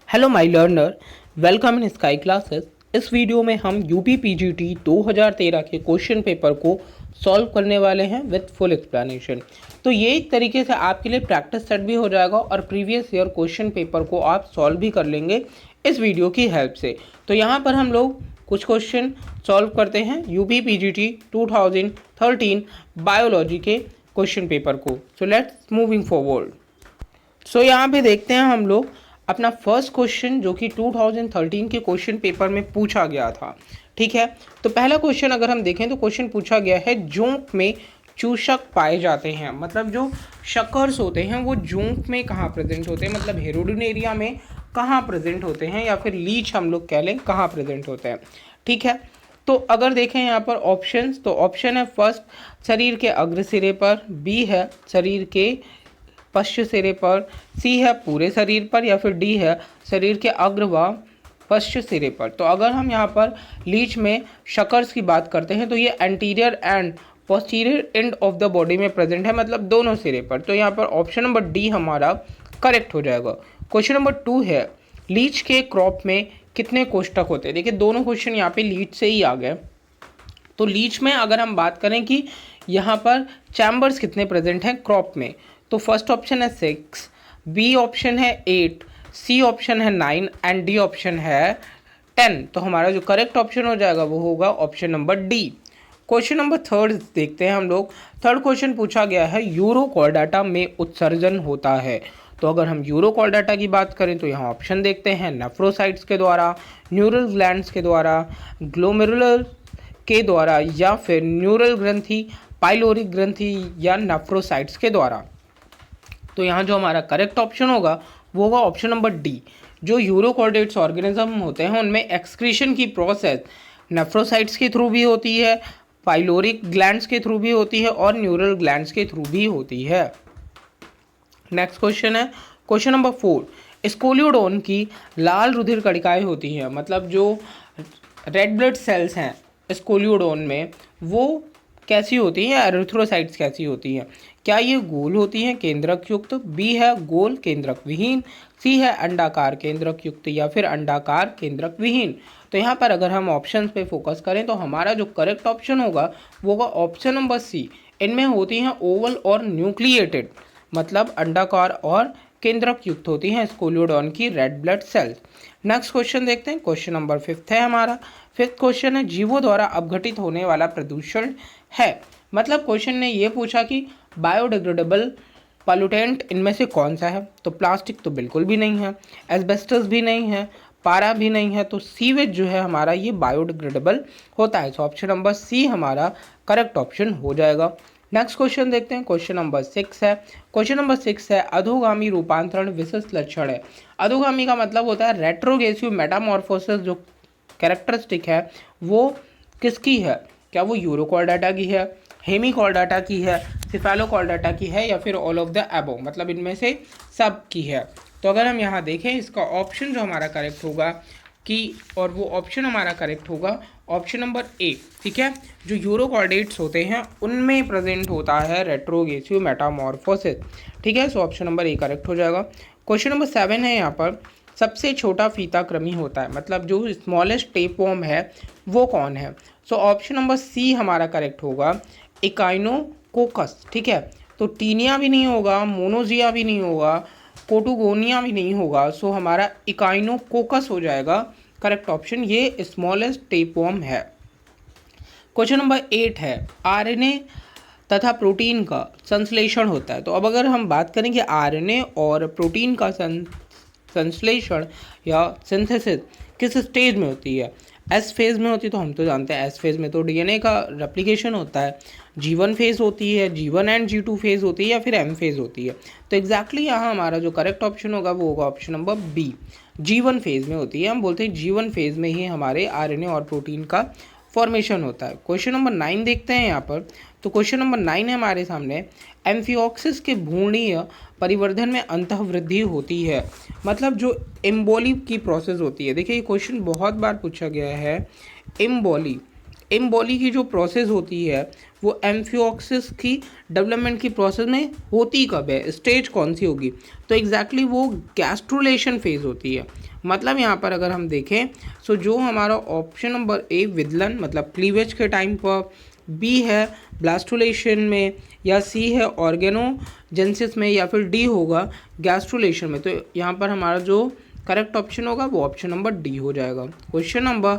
Hello my learner, welcome in sky classes. इस video में हम यूपी पीजीटी 2013 के क्वेश्चन पेपर को सॉल्व करने वाले हैं विद फुल एक्सप्लेनेशन। तो ये एक तरीके से आपके लिए प्रैक्टिस सेट भी हो जाएगा और प्रीवियस ईयर क्वेश्चन पेपर को आप सॉल्व भी कर लेंगे इस वीडियो की हेल्प से। तो यहाँ पर हम लोग कुछ क्वेश्चन सॉल्व करते हैं यूपी पीजीटी 2013 बायोलॉजी के क्वेश्चन पेपर को। So let's moving forward. So यहाँ पे देखते हैं हम लोग अपना फर्स्ट क्वेश्चन जो कि 2013 के क्वेश्चन पेपर में पूछा गया था। ठीक है, तो पहला क्वेश्चन अगर हम देखें तो क्वेश्चन पूछा गया है जोंक में चूषक पाए जाते हैं। मतलब जो शकर्स होते हैं वो जोंक में कहाँ प्रेजेंट होते हैं, मतलब हेरोडिनेरिया में कहाँ प्रेजेंट होते हैं, या फिर लीच हम लोग कह लें कहाँ प्रेजेंट होते हैं। ठीक है, तो अगर देखें यहाँ पर ऑप्शंस, तो ऑप्शन है फर्स्ट शरीर के अग्र सिरे पर, बी है शरीर के पश्च सिरे पर, सी है पूरे शरीर पर, या फिर डी है शरीर के अग्र व पश्च सिरे पर। तो अगर हम यहाँ पर लीच में शकर्स की बात करते हैं तो ये anterior and posterior end of the body में प्रेजेंट है, मतलब दोनों सिरे पर। तो यहाँ पर ऑप्शन नंबर डी हमारा करेक्ट हो जाएगा। क्वेश्चन नंबर 2 है लीच के क्रॉप में कितने कोष्ठक होते हैं। देखिए दोनों क्वेश्चन यहाँ पे लीच से ही आ गए। तो लीच में अगर हम बात करें कि यहाँ पर चैम्बर्स कितने प्रेजेंट हैं क्रॉप में, तो फर्स्ट ऑप्शन है 6, बी ऑप्शन है 8, सी ऑप्शन है 9 एंड डी ऑप्शन है 10। तो हमारा जो करेक्ट ऑप्शन हो जाएगा वो होगा option number D. Question number 3 देखते हैं हम लोग। थर्ड क्वेश्चन पूछा गया है यूरोकॉर्डाटा में उत्सर्जन होता है। तो अगर हम यूरोकॉर्डाटा की बात करें तो यहाँ ऑप्शन देखते हैं नेफ्रोसाइट्स के द्वारा, न्यूरल ग्लैंड्स के द्वारा, ग्लोमेरुलर के द्वारा, या फिर न्यूरल ग्रंथि, पाइलोरिक ग्रंथि, या नेफ्रोसाइट्स के द्वारा। तो यहाँ जो हमारा करेक्ट ऑप्शन होगा वो होगा ऑप्शन नंबर डी। जो यूरोकॉर्डेट्स ऑर्गेनिज्म होते हैं उनमें एक्सक्रीशन की प्रोसेस नेफ्रोसाइट्स के थ्रू भी होती है, पाइलोरिक ग्लैंड्स के थ्रू भी होती है और न्यूरल ग्लैंड्स के थ्रू भी होती है। नेक्स्ट क्वेश्चन है क्वेश्चन नंबर 4, स्कोलियोडोन की लाल रुधिर कणिकाएं होती हैं। मतलब जो रेड ब्लड सेल्स हैं स्कोलियोडोन में वो कैसी होती हैं, एरिथ्रोसाइट्स कैसी होती हैं। क्या ये गोल होती हैं केंद्रक युक्त, बी है गोल केंद्रक विहीन, सी है अंडाकार केंद्रक युक्त, या फिर अंडाकार केंद्रक विहीन। तो यहाँ पर अगर हम ऑप्शंस पे फोकस करें तो हमारा जो करेक्ट ऑप्शन होगा वो होगा ऑप्शन नंबर सी। इनमें होती हैं ओवल और न्यूक्लिएटेड, मतलब अंडाकार और केंद्रक युक्त होती हैं स्कोलियोडोन की red blood cells. Next question देखते हैं। क्वेश्चन नंबर 5 है हमारा। फिफ्थ क्वेश्चन है जीवों द्वारा अपघटित होने वाला प्रदूषण है। मतलब क्वेश्चन ने ये पूछा कि बायोडिग्रेडेबल पॉल्यूटेंट इनमें से कौन सा है। तो प्लास्टिक तो बिल्कुल भी नहीं है, एस्बेस्टस भी नहीं है, पारा भी नहीं है। तो सीवेज जो है हमारा ये बायोडिग्रेडेबल होता है। तो ऑप्शन नंबर सी हमारा करेक्ट ऑप्शन हो जाएगा। नेक्स्ट क्वेश्चन देखते हैं। क्वेश्चन नंबर 6 है। क्वेश्चन नंबर 6 है अधोगामी रूपांतरण विशिष्ट लक्षण है। अधोगामी का मतलब होता है रेट्रोग्रेसिव मेटामॉर्फोसिस। जो कैरेक्टरिस्टिक है वो किसकी है, क्या वो यूरोकॉर्डाटा की है, हेमिकॉर्डाटा की है, सिफेलोकॉर्डाटा की है, या फिर ऑल ऑफ द अबव, मतलब इनमें से सब की है। तो अगर हम यहाँ देखें इसका ऑप्शन जो हमारा करेक्ट होगा कि, और वो ऑप्शन हमारा करेक्ट होगा ऑप्शन नंबर ए। ठीक है, जो यूरोकॉर्डेट्स होते हैं उनमें प्रेजेंट होता है रेट्रोग्रेसिव मेटामॉर्फोसिस। ठीक है, so option number A correct हो जाएगा। क्वेश्चन नंबर 7 है यहाँ पर सबसे छोटा फीता कृमि होता है। मतलब जो स्मॉलेस्ट टेपवॉर्म है वो कौन है। सो ऑप्शन नंबर सी हमारा करेक्ट होगा इकाइनोकोकस। ठीक है, तो टीनिया भी नहीं होगा, मोनोजिया भी नहीं होगा, कोटुगोनिया भी नहीं होगा। सो हमारा इकाइनोकोकस हो जाएगा करेक्ट ऑप्शन, ये स्मॉलेस्ट टेपवॉर्म है। क्वेश्चन नंबर 8 है आरएनए तथा प्रोटीन का संश्लेषण होता है। तो अब अगर हम बात करें कि आरएनए और प्रोटीन का संश्लेषण या सिंथेसिस किस स्टेज में होती है, एस फेज़ में होती है। तो हम तो जानते हैं एस फेज़ में तो डीएनए का रेप्लिकेशन होता है, G1 फेज़ होती है, G1 एंड G2 फेज़ होती है, या फिर M फेज़ होती है। तो एग्जैक्टली यहाँ हमारा जो करेक्ट ऑप्शन होगा वो होगा option number B, G1 phase में होती है। हम बोलते हैं G1 फेज़ में ही हमारे आरएनए और प्रोटीन का फॉर्मेशन होता है। क्वेश्चन नंबर 9 देखते हैं यहाँ पर। तो क्वेश्चन नंबर 9 है हमारे सामने एम्फिओक्सिस के भ्रूणीय परिवर्धन में अंतःवृद्धि होती है। मतलब जो एम्बोली की प्रोसेस होती है। देखिए ये क्वेश्चन बहुत बार पूछा गया है। एम्बोली की जो प्रोसेस होती है वो एम्फियोक्सिस की डेवलपमेंट की प्रोसेस में होती कब है, स्टेज कौन सी होगी, तो एग्जैक्टली वो गैस्ट्रुलेशन फेज होती है। मतलब यहाँ पर अगर हम देखें सो जो हमारा ऑप्शन नंबर ए विदलन मतलब क्लीवेज के टाइम पर, बी है ब्लास्टुलेशन में, या सी है ऑर्गेनोजेनेसिस में, या फिर डी होगा गैस्ट्रुलेशन में। तो यहाँ पर हमारा जो करेक्ट ऑप्शन होगा वो ऑप्शन नंबर डी हो जाएगा। क्वेश्चन नंबर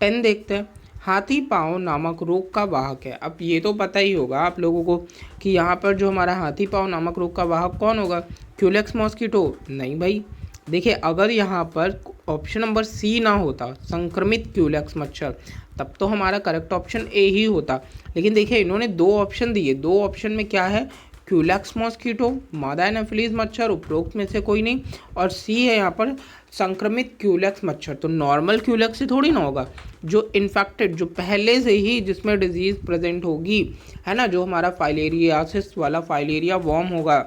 10 देखते हैं। हाथी पाँव नामक रोग का वाहक है। अब ये तो पता ही होगा आप लोगों को कि यहाँ पर जो हमारा हाथी पाँव नामक रोग का वाहक कौन होगा, क्यूलेक्स मॉस्किटो। नहीं भाई, देखिए अगर यहाँ पर ऑप्शन नंबर सी ना होता संक्रमित क्यूलेक्स मच्छर, तब तो हमारा करेक्ट ऑप्शन ए ही होता। लेकिन देखिए इन्होंने दो ऑप्शन दिए, दो ऑप्शन में क्या है, क्यूलेक्स मॉस्किटो, मादा एनाफिलीज मच्छर, उपरोक्त में से कोई नहीं, और सी है यहाँ पर संक्रमित क्यूलेक्स मच्छर। तो नॉर्मल क्यूलेक्स से थोड़ी ना होगा, जो इन्फेक्टेड, जो पहले से ही जिसमें डिजीज़ प्रेजेंट होगी, है ना, जो हमारा फाइलेरियासिस वाला फाइलेरिया वॉर्म होगा,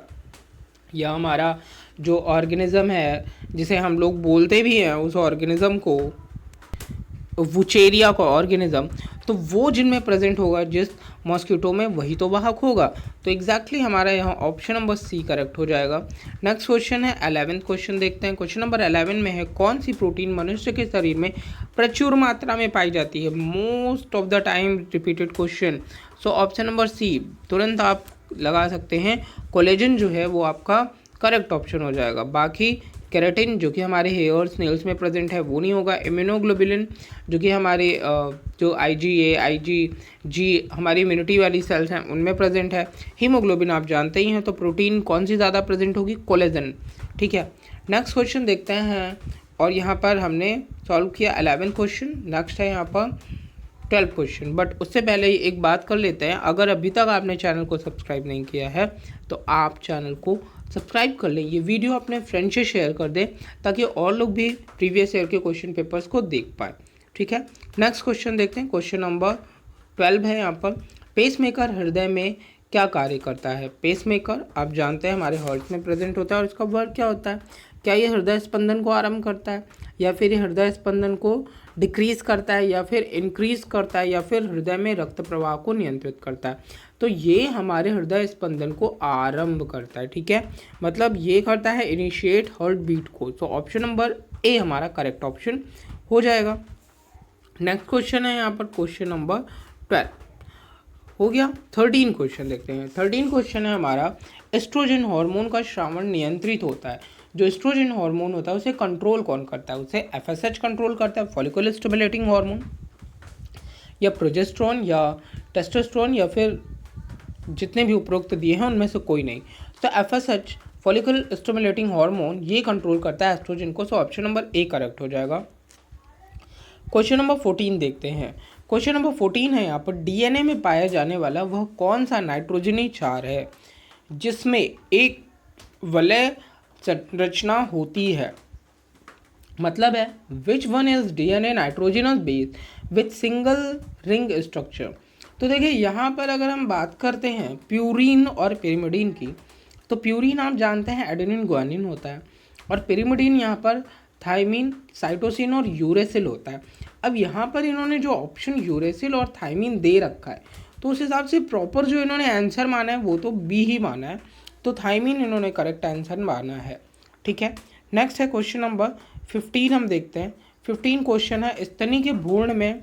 या हमारा जो ऑर्गेनिज्म है जिसे हम लोग बोलते भी हैं उस ऑर्गेनिज्म को वुचेरिया का ऑर्गेनिज्म, तो वो जिनमें प्रेजेंट होगा जिस मॉस्किटो में, वही तो वाहक होगा। तो एग्जैक्टली हमारा यहाँ ऑप्शन नंबर सी करेक्ट हो जाएगा। नेक्स्ट क्वेश्चन है 11th क्वेश्चन देखते हैं। क्वेश्चन नंबर 11 में है कौन सी प्रोटीन मनुष्य के शरीर में प्रचुर मात्रा में पाई जाती है। Most of the time repeated question. So option number C तुरंत आप लगा सकते हैं, कोलेजन जो है वो आपका करेक्ट ऑप्शन हो जाएगा। बाकी केराटिन जो कि हमारे हेयर्स नेल्स में प्रेजेंट है वो नहीं होगा। इम्यूनोग्लोबुलिन जो कि हमारे जो IgA IgG हमारी इम्यूनिटी वाली सेल्स हैं उनमें प्रेजेंट है। हीमोग्लोबिन आप जानते ही हैं। तो प्रोटीन कौन सी ज़्यादा प्रेजेंट होगी, कोलेजन। ठीक है, नेक्स्ट क्वेश्चन देखते हैं। और यहाँ पर हमने सॉल्व किया 11 क्वेश्चन। नेक्स्ट है यहाँ पर 12 क्वेश्चन। बट उससे पहले ही एक बात कर लेते हैं, अगर अभी तक आपने चैनल को सब्सक्राइब नहीं किया है तो आप चैनल को सब्सक्राइब कर लें, ये वीडियो अपने फ्रेंड से शेयर कर दें ताकि और लोग भी प्रीवियस ईयर के क्वेश्चन पेपर्स को देख पाएँ। ठीक है, नेक्स्ट क्वेश्चन देखते हैं। क्वेश्चन नंबर 12 है यहाँ पर, पेसमेकर हृदय में क्या कार्य करता है। पेसमेकर आप जानते हैं हमारे हार्ट में प्रेजेंट होता है और इसका वर्क क्या होता है, क्या ये हृदय स्पंदन को आरंभ करता है, या फिर ये हृदय स्पंदन को डिक्रीज़ करता है, या फिर इंक्रीज़ करता है, या फिर हृदय में रक्त प्रवाह को नियंत्रित करता है। तो ये हमारे हृदय स्पंदन को आरंभ करता है। ठीक है, मतलब ये करता है इनिशिएट हार्ट बीट को। तो ऑप्शन नंबर ए हमारा करेक्ट ऑप्शन हो जाएगा। नेक्स्ट क्वेश्चन है यहाँ पर क्वेश्चन नंबर 12 हो गया। 13 क्वेश्चन देखते हैं। 13 क्वेश्चन है हमारा, एस्ट्रोजन हार्मोन का श्रावण नियंत्रित होता है। जो एस्ट्रोजन हार्मोन होता है उसे कंट्रोल कौन करता है, उसे FSH कंट्रोल करता है, फॉलिकुलर स्टिमुलेटिंग हार्मोन, या प्रोजेस्टेरोन, या टेस्टोस्टेरोन, या फिर जितने भी उपरोक्त दिए हैं उनमें से कोई नहीं। तो FSH फॉलिकुलर स्टिमुलेटिंग हार्मोन ये कंट्रोल करता है एस्ट्रोजन को। सो ऑप्शन नंबर ए करेक्ट हो जाएगा। क्वेश्चन नंबर 14 देखते हैं। क्वेश्चन नंबर 14 है यहाँ पर, DNA में पाया जाने वाला वह कौन सा नाइट्रोजनी क्षार है जिसमें एक वलय संरचना होती है। मतलब है which one is DNA nitrogenous base with single ring structure. तो देखिए यहाँ पर अगर हम बात करते हैं प्यूरिन और पिरिमिडीन की, तो प्यूरिन आप जानते हैं एडेनिन ग्वानिन होता है, और पिरिमिडीन यहाँ पर थाइमिन, साइटोसिन और यूरेसिल होता है। अब यहाँ पर इन्होंने जो ऑप्शन यूरेसिल और थाइमिन दे रखा है, तो उस हिसाब से प्रॉपर जो इन्होंने आंसर माना है वो तो बी ही माना है। तो थाइमिन इन्होंने करेक्ट आंसर माना है। ठीक है, नेक्स्ट है क्वेश्चन नंबर 15 हम देखते हैं। 15 क्वेश्चन है, स्तनी के भ्रूण में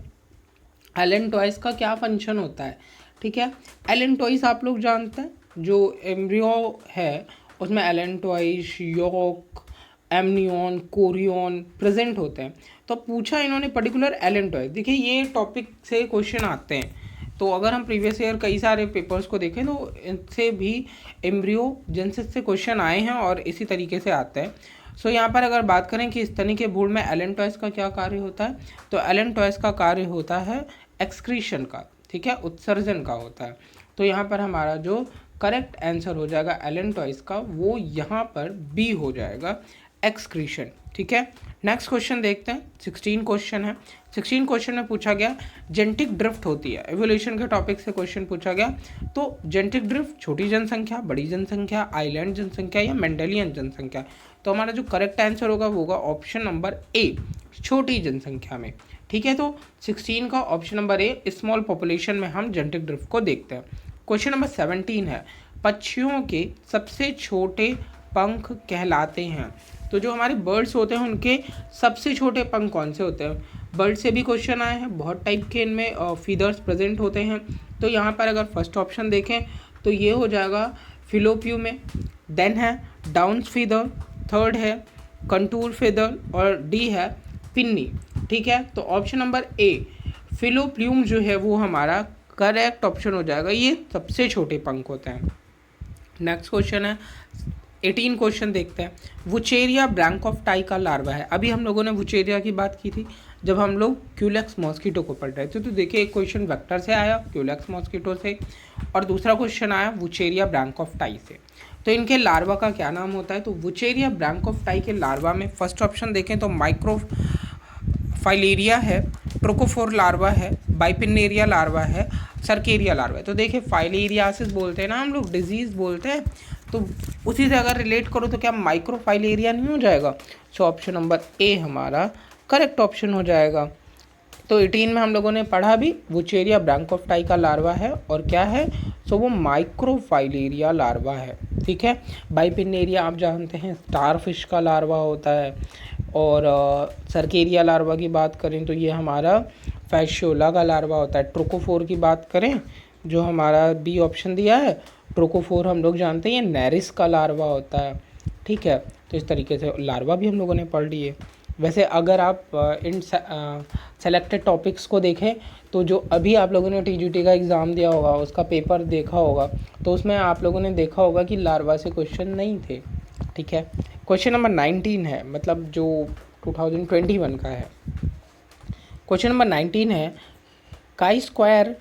एलेंटॉइस का क्या फंक्शन होता है। ठीक है, एलेंटॉइस आप लोग जानते हैं, जो एम्ब्रियो है उसमें एलेंटॉइस, योक, एमनियन, कोरियन प्रेजेंट होते हैं। तो पूछा इन्होंने पर्टिकुलर एलेंटॉइस। देखिए ये टॉपिक से क्वेश्चन आते हैं, तो अगर हम प्रीवियस ईयर कई सारे पेपर्स को देखें तो इनसे भी एम्ब्रियोजेनेसिस से क्वेश्चन आए हैं और इसी तरीके से आते हैं। सो यहाँ पर अगर बात करें कि स्तनी के भ्रूण में एलेंटॉइस का क्या कार्य होता है, तो एलेंटॉइस का कार्य होता है एक्सक्रीशन का। ठीक है, उत्सर्जन का होता है। तो यहाँ पर हमारा जो करेक्ट आंसर हो जाएगा एलेंटॉइस का, वो यहाँ पर बी हो जाएगा, एक्सक्रीशन। ठीक है, नेक्स्ट क्वेश्चन देखते हैं। 16 क्वेश्चन है। 16 क्वेश्चन में पूछा गया जेनेटिक ड्रिफ्ट होती है, एवोल्यूशन के टॉपिक से क्वेश्चन पूछा गया। तो जेनेटिक ड्रिफ्ट छोटी जनसंख्या, बड़ी जनसंख्या, आइलैंड जनसंख्या या मेंडेलियन जनसंख्या। तो हमारा जो करेक्ट आंसर होगा वो होगा ऑप्शन नंबर ए, छोटी जनसंख्या में। ठीक है, तो 16 का ऑप्शन नंबर ए, स्मॉल पॉपुलेशन में हम जेनेटिक ड्रिफ्ट को देखते हैं। क्वेश्चन नंबर 17 है, पक्षियों के सबसे छोटे पंख कहलाते हैं। तो जो हमारे बर्ड्स होते हैं उनके सबसे छोटे पंख कौन से होते हैं? बर्ड से भी क्वेश्चन आए हैं, बहुत टाइप के इनमें फीदर्स प्रेजेंट होते हैं। तो यहाँ पर अगर फर्स्ट ऑप्शन देखें तो ये हो जाएगा फिलोपियो में, देन है डाउन्स फीदर, थर्ड है कंटूर फीदर और डी है पिन्नी। ठीक है, तो ऑप्शन नंबर ए फिलोप्ल्यूम जो है वो हमारा करेक्ट ऑप्शन हो जाएगा, ये सबसे छोटे पंख होते हैं। नेक्स्ट क्वेश्चन है 18 क्वेश्चन देखते हैं, वुचेरिया ब्रैंक ऑफ टाई का लार्वा है। अभी हम लोगों ने वुचेरिया की बात की थी जब हम लोग क्यूलेक्स मॉस्किटो को पढ़ रहे थे। तो देखिए एक क्वेश्चन वेक्टर से आया, क्यूलेक्स मॉस्किटो से, और दूसरा क्वेश्चन आया वुचेरिया ब्रैंक ऑफ टाई से। तो इनके लार्वा का क्या नाम होता है? तो वुचेरिया ब्रैंक ऑफ टाई के लार्वा में फर्स्ट ऑप्शन देखें तो माइक्रोफाइलेरिया है, ट्रोकोफोर लार्वा है, बाइपिनेरिया लार्वा है, सर्केरिया लार्वा है। तो देखिए फाइलेरियासिस बोलते हैं ना हम लोग, डिजीज़ बोलते हैं, तो उसी से अगर रिलेट करो तो क्या माइक्रोफाइलेरिया नहीं हो जाएगा? सो ऑप्शन नंबर ए हमारा करेक्ट ऑप्शन हो जाएगा। तो 18 में हम लोगों ने पढ़ा भी वुचेरिया ब्रैंक ऑफ टाई का लार्वा है और क्या है, सो वो माइक्रोफाइलेरिया लार्वा है। ठीक है, बाइपिनेरिया आप जानते हैं स्टारफिश का लार्वा होता है, और सर्केरिया लार्वा की बात करें तो ये हमारा फैशियोला का लार्वा होता है। ट्रोकोफोर की बात करें जो हमारा बी ऑप्शन दिया है, ट्रोकोफोर हम लोग जानते हैं ये नेरिस का लार्वा होता है। ठीक है, तो इस तरीके से लार्वा भी हम लोगों ने पढ़ लिए। वैसे अगर आप इन सेलेक्टेड टॉपिक्स को देखें तो जो अभी आप लोगों ने टीजीटी का एग्ज़ाम दिया होगा, उसका पेपर देखा होगा, तो उसमें आप लोगों ने देखा होगा कि लार्वा से क्वेश्चन नहीं थे। ठीक है, क्वेश्चन नंबर 19 है, मतलब जो 2021 का है। क्वेश्चन नंबर 19 है, काई स्क्वायर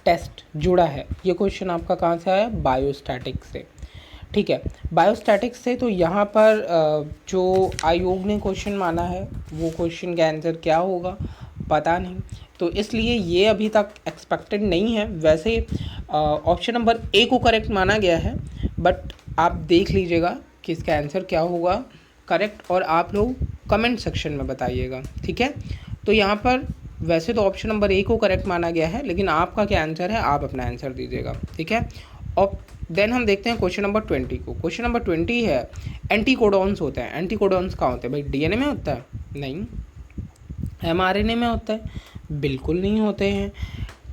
टेस्ट जुड़ा है। ये क्वेश्चन आपका कहाँ से आया? बायोस्टैटिक्स से। ठीक है, बायोस्टैटिक्स से। तो यहाँ पर जो आयोग ने क्वेश्चन माना है वो क्वेश्चन का आंसर क्या होगा पता नहीं, तो इसलिए ये अभी तक एक्सपेक्टेड नहीं है। वैसे ऑप्शन नंबर ए को करेक्ट माना गया है, बट आप देख लीजिएगा कि इसका आंसर क्या होगा करेक्ट, और आप लोग कमेंट सेक्शन में बताइएगा। ठीक है, तो यहाँ पर वैसे तो ऑप्शन नंबर ए को करेक्ट माना गया है, लेकिन आपका क्या आंसर है आप अपना आंसर दीजिएगा। ठीक है, और देन हम देखते हैं क्वेश्चन नंबर 20 को। क्वेश्चन नंबर 20 है, एंटीकोडॉन्स होते हैं। एंटीकोडॉन्स कहाँ होते हैं भाई? डीएनए में होता है? नहीं। एमआरएनए में होता है? बिल्कुल नहीं होते हैं।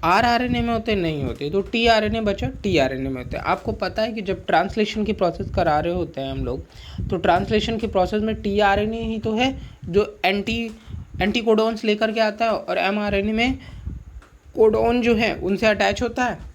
आरआरएनए में होते? नहीं होते। तो टीआरएनए बचा, टीआरएनए में होते हैं। आपको पता है कि जब ट्रांसलेशन की प्रोसेस करा रहे होते हैं हम लोग, तो ट्रांसलेशन की प्रोसेस में टीआरएनए ही तो है जो एंटीकोडॉन्स लेकर के आता है, और एमआरएनए में कोडॉन जो है उनसे अटैच होता है।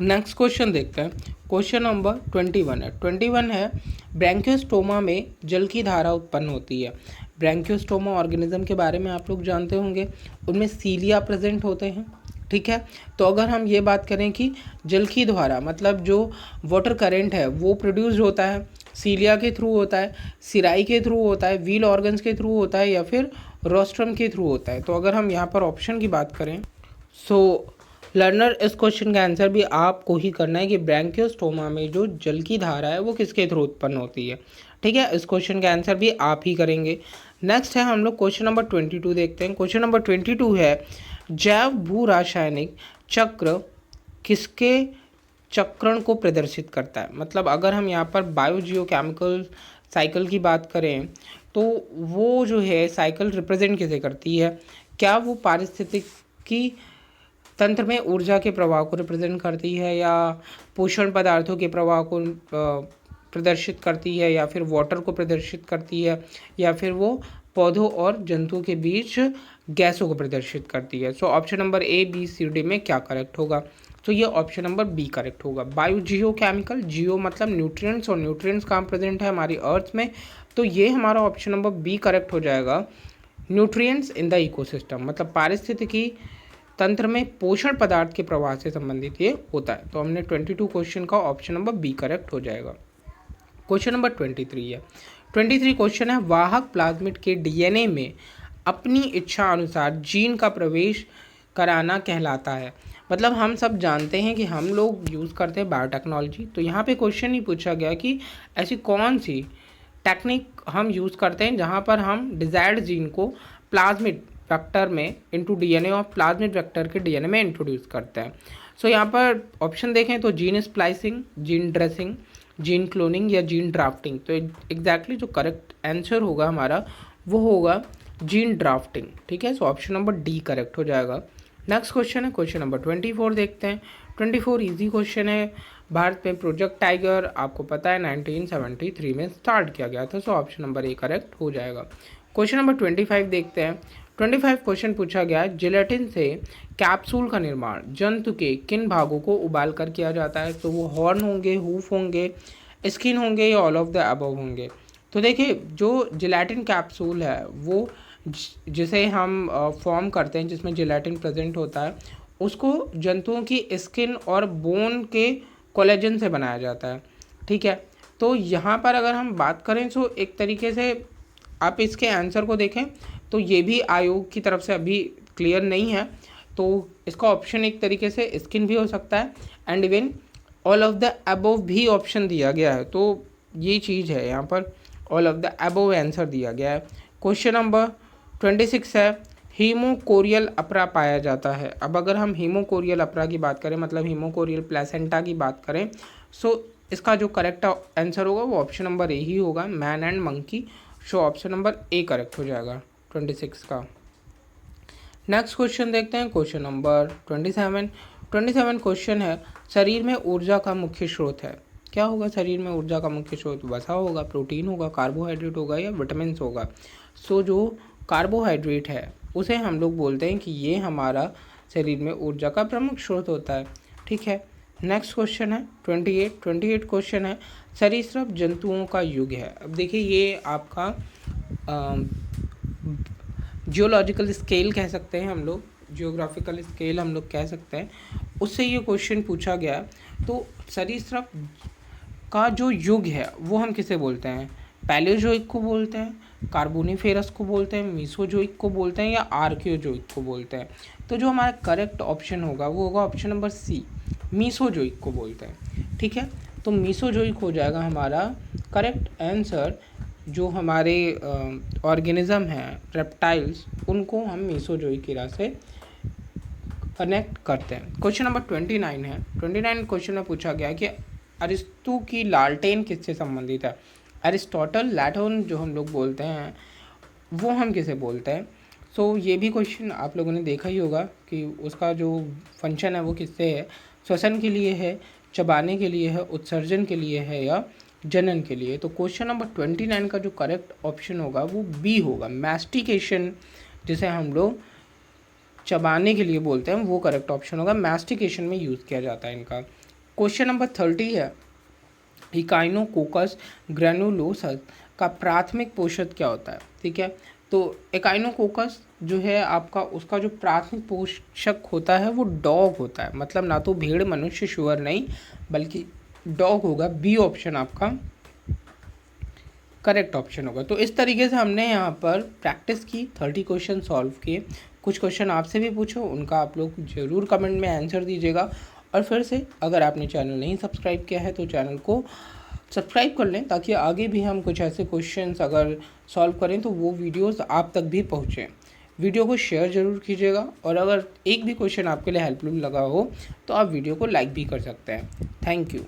नेक्स्ट क्वेश्चन देखते हैं, क्वेश्चन नंबर 21 है। 21 है, ब्रैंकियोस्टोमा में जल की धारा उत्पन्न होती है। ब्रैंकियोस्टोमा ऑर्गेनिज्म के बारे में आप लोग जानते होंगे, उनमें सीलिया प्रेजेंट होते हैं। ठीक है, तो अगर हम ये बात करें कि जल की धारा मतलब जो वाटर करंट है वो प्रोड्यूस होता है सीलिया के थ्रू होता है, सिराई के थ्रू होता है, व्हील ऑर्गन्स के थ्रू होता है, या फिर रोस्ट्रम के थ्रू होता है। तो अगर हम यहाँ पर ऑप्शन की बात करें, सो लर्नर इस क्वेश्चन का आंसर भी आपको ही करना है कि ब्रैंकियोस्टोमा में जो जल की धारा है वो किसके थ्रू उत्पन्न होती है। ठीक है, इस क्वेश्चन का आंसर भी आप ही करेंगे। नेक्स्ट है हम लोग क्वेश्चन नंबर 22 देखते हैं। क्वेश्चन नंबर 22 है, जैव भू रासायनिक चक्र किसके चक्रण को प्रदर्शित करता है। मतलब अगर हम यहाँ पर बायोजियोकेमिकल साइकिल की बात करें तो वो जो है साइकिल रिप्रेजेंट कैसे करती है? क्या वो पारिस्थितिकी तंत्र में ऊर्जा के प्रवाह को रिप्रेजेंट करती है, या पोषण पदार्थों के प्रवाह को प्रदर्शित करती है, या फिर वाटर को प्रदर्शित करती है, या फिर वो पौधों और जंतुओं के बीच गैसों को प्रदर्शित करती है? So option number A B C D में क्या करेक्ट होगा? तो ये ऑप्शन नंबर बी करेक्ट होगा। बायोजियोकेमिकल, जियो मतलब न्यूट्रिएंट्स, और न्यूट्रिएंट्स कहाँ प्रेजेंट है? हमारी अर्थ में। तो ये हमारा ऑप्शन नंबर बी करेक्ट हो जाएगा। न्यूट्रिएंट्स इन द इकोसिस्टम मतलब पारिस्थितिकी तंत्र में पोषण पदार्थ के प्रवाह से संबंधित ये होता है। तो हमने 22 क्वेश्चन का ऑप्शन नंबर बी करेक्ट हो जाएगा। क्वेश्चन नंबर 23 है। 23 क्वेश्चन है, वाहक प्लाज्मिड के डीएनए में अपनी इच्छा अनुसार जीन का प्रवेश कराना कहलाता है। मतलब हम सब जानते हैं कि हम लोग यूज़ करते हैं बायोटेक्नोलॉजी, तो यहाँ पे क्वेश्चन ही पूछा गया कि ऐसी कौन सी टेक्निक हम यूज़ करते हैं जहाँ पर हम डिज़ायर्ड जीन को प्लाज्मिड वेक्टर में इनटू डीएनए और प्लाज्मिड वेक्टर के डीएनए में इंट्रोड्यूस करते हैं। सो यहाँ पर ऑप्शन देखें तो gene splicing, gene dressing, gene cloning या जीन ड्राफ्टिंग। तो एग्जैक्टली जो करेक्ट आंसर होगा हमारा वो होगा जीन ड्राफ्टिंग। ठीक है, so option number D correct हो जाएगा। नेक्स्ट क्वेश्चन है क्वेश्चन नंबर 24 देखते हैं। 24 इजी क्वेश्चन है। भारत में प्रोजेक्ट टाइगर आपको पता है 1973 में स्टार्ट किया गया था, सो ऑप्शन नंबर ए करेक्ट हो जाएगा। क्वेश्चन नंबर 25 देखते हैं। 25 क्वेश्चन पूछा गया है, जिलेटिन से कैप्सूल का निर्माण जंतु के किन भागों को उबाल कर किया जाता है? तो वो हॉर्न होंगे, हूफ होंगे, स्किन होंगे या ऑल ऑफ द अबव होंगे? तो देखिए जो जिलेटिन कैप्सूल है वो जिसे हम फॉर्म करते हैं, जिसमें जिलेटिन प्रेजेंट होता है, उसको जंतुओं की स्किन और बोन के कोलेजन से बनाया जाता है। ठीक है, तो यहाँ पर अगर हम बात करें तो एक तरीके से आप इसके आंसर को देखें तो ये भी आयोग की तरफ से अभी क्लियर नहीं है, तो इसका ऑप्शन एक तरीके से स्किन भी हो सकता है and even all of the above भी ऑप्शन दिया गया है। तो ये चीज़ है, यहाँ पर all of the above answer दिया गया है। क्वेश्चन नंबर 26 है, हीमोकोरियल अपरा पाया जाता है। अब अगर हम हीमोकोरियल अपरा की बात करें, मतलब हीमोकोरियल प्लेसेंटा की बात करें, सो इसका जो करेक्ट आंसर होगा वो ऑप्शन नंबर ए ही होगा, man and monkey. So option number A correct हो जाएगा 26 का। नेक्स्ट क्वेश्चन देखते हैं क्वेश्चन नंबर 27 क्वेश्चन है, शरीर में ऊर्जा का मुख्य स्रोत है। क्या होगा शरीर में ऊर्जा का मुख्य स्रोत? वसा होगा, प्रोटीन होगा, कार्बोहाइड्रेट होगा या विटामिन होगा? सो जो कार्बोहाइड्रेट है उसे हम लोग बोलते हैं कि ये हमारा शरीर में ऊर्जा का प्रमुख स्रोत होता है। ठीक है, नेक्स्ट क्वेश्चन है 28 क्वेश्चन है, सरीसृप जंतुओं का युग है। अब देखिए ये आपका जियोलॉजिकल स्केल कह सकते हैं हम लोग, जियोग्राफिकल स्केल हम लोग कह सकते हैं, उससे ये क्वेश्चन पूछा गया। तो सरीसृप का जो युग है वो हम किसे बोलते हैं? पैलेयोजोइक को बोलते हैं, कार्बोनिफेरस को बोलते हैं, मीसोजोइक को बोलते हैं या आर्कियोजोइक को बोलते हैं? तो जो हमारा करेक्ट ऑप्शन होगा वो होगा ऑप्शन नंबर सी, मीसोजोइक को बोलते हैं। ठीक है, तो मीसोजोइक हो जाएगा हमारा करेक्ट आंसर। जो हमारे ऑर्गेनिज्म हैं, रेप्टाइल्स, उनको हम मीसोजोइक की राह से कनेक्ट करते हैं। क्वेश्चन नंबर 29 है। 29 क्वेश्चन में पूछा गया कि अरिस्तु की लालटेन किससे संबंधित है? अरिस्टोटल, लैटोन जो हम लोग बोलते हैं वो हम किसे बोलते हैं? सो ये भी क्वेश्चन आप लोगों ने देखा ही होगा कि उसका जो फंक्शन है वो किससे है? श्वसन के लिए है, चबाने के लिए है, उत्सर्जन के लिए है या जनन के लिए? तो क्वेश्चन नंबर 29 का जो करेक्ट ऑप्शन होगा वो बी होगा, मैस्टिकेशन, जिसे हम लोग चबाने के लिए बोलते हैं, वो करेक्ट ऑप्शन होगा। मैस्टिकेशन में यूज़ किया जाता है इनका। क्वेश्चन नंबर 30 है, इकाइनोकोकस ग्रैनुलोसस का प्राथमिक पोषक क्या होता है? ठीक है, तो इकाइनोकोकस जो है आपका, उसका जो प्राथमिक पोषक होता है वो डॉग होता है, मतलब ना तो भेड़, मनुष्य, शुअर नहीं, बल्कि डॉग होगा। बी ऑप्शन आपका करेक्ट ऑप्शन होगा। तो इस तरीके से हमने यहाँ पर प्रैक्टिस की, 30 क्वेश्चन सॉल्व किए। कुछ क्वेश्चन आपसे भी पूछो, उनका आप लोग ज़रूर कमेंट में आंसर दीजिएगा। और फिर से अगर आपने चैनल नहीं सब्सक्राइब किया है तो चैनल को सब्सक्राइब कर लें, ताकि आगे भी हम कुछ ऐसे क्वेश्चंस अगर सॉल्व करें तो वो वीडियोस आप तक भी पहुँचें। वीडियो को शेयर ज़रूर कीजिएगा, और अगर एक भी क्वेश्चन आपके लिए हेल्पफुल लगा हो तो आप वीडियो को लाइक भी कर सकते हैं। Thank you.